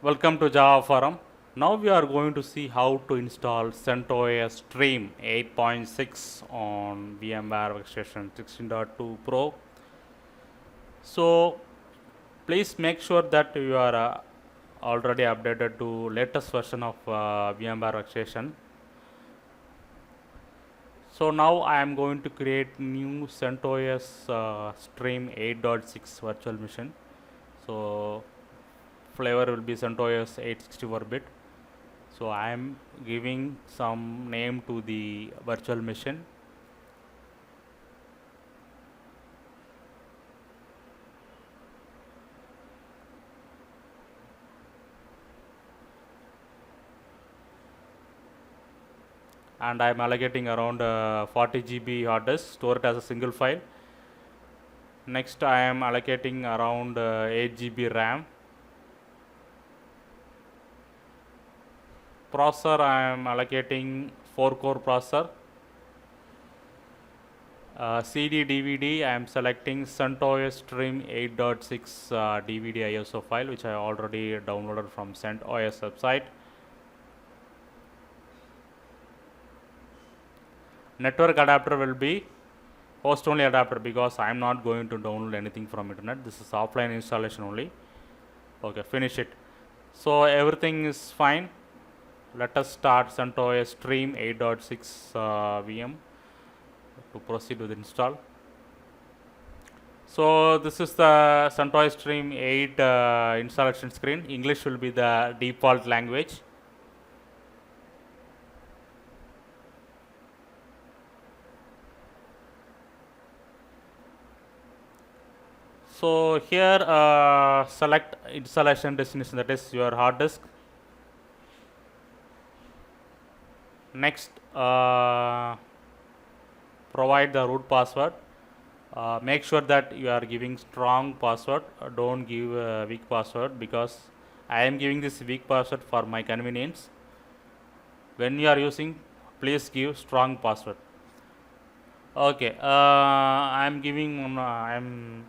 Welcome to Java Forum. Now we are going to see how to install CentOS Stream 8.6 on VMware Workstation 16.2 Pro. So please make sure that you are already updated to latest version of VMware Workstation. So now I am going to create new CentOS Stream 8.6 virtual machine. So flavor will be CentOS 864-bit. So I am giving some name to the virtual machine. And I am allocating around 40 GB hard disk, store it as a single file. Next I am allocating around 8 GB RAM. Processor I am allocating 4 core processor. CD DVD I am selecting CentOS Stream 8.6 DVD ISO file, which I already downloaded from CentOS website. Network adapter will be host only adapter because I am not going to download anything from internet. This is offline installation only. Okay, finish it. So everything is fine. Let us start CentOS Stream 8.6 VM to proceed with install. So this is the CentOS Stream 8 installation screen. English will be the default language. So here select installation destination, that is your hard disk. Next provide the root password. Make sure that you are giving strong password. Don't give a weak password because I am giving this weak password for my convenience. When you are using, please give strong password. Okay, I am giving one. I am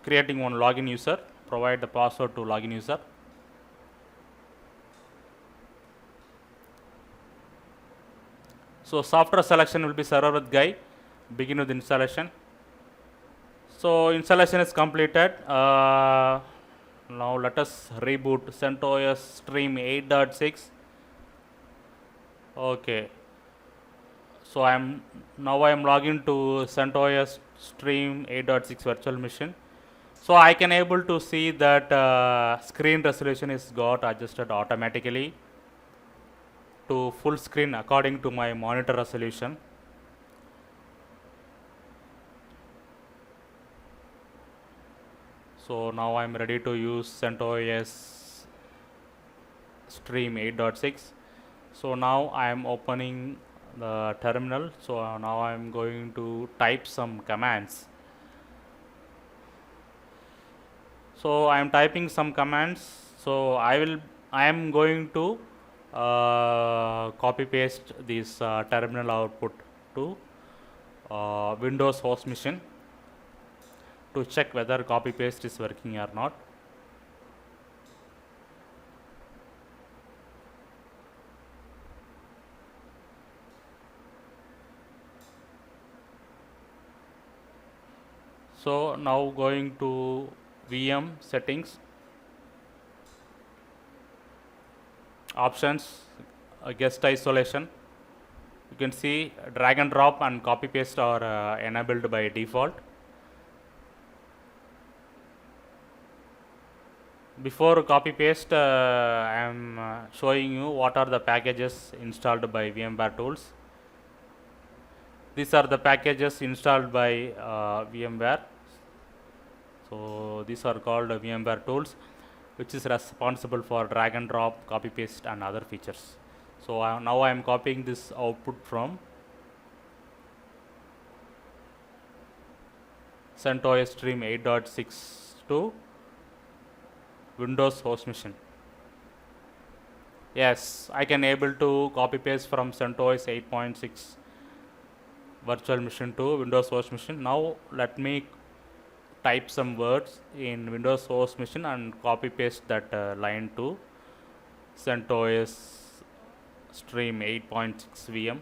creating one login user. Provide the password to login user. So software selection will be server with guy. Begin with installation. So installation is completed. Now let us reboot CentOS Stream 8.6. Okay. So I am logging to CentOS Stream 8.6 virtual machine. So I can able to see that screen resolution is got adjusted automatically to full screen according to my monitor resolution. So now I am ready to use CentOS Stream 8.6. So now I am opening the terminal. So now I am going to type some commands. So I am typing some commands. So I am going to copy paste this terminal output to Windows host machine to check whether copy paste is working or not. So now going to VM settings, options, guest isolation. You can see drag and drop and copy paste are enabled by default. Before copy paste, I am showing you what are the packages installed by VMware Tools. These are the packages installed by VMware. So these are called VMware Tools, which is responsible for drag and drop, copy paste and other features. So now I am copying this output from CentOS Stream 8.6 to Windows host machine. Yes, I can able to copy paste from CentOS 8.6 virtual machine to Windows host machine. Now let me type some words in Windows host machine and copy paste that line to CentOS Stream 8.6 VM.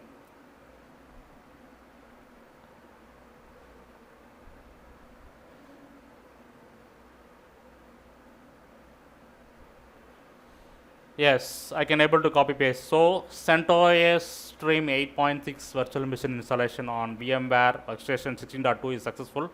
Yes, I can able to copy paste. So CentOS Stream 8.6 virtual machine installation on VMware Workstation 16.2 is successful.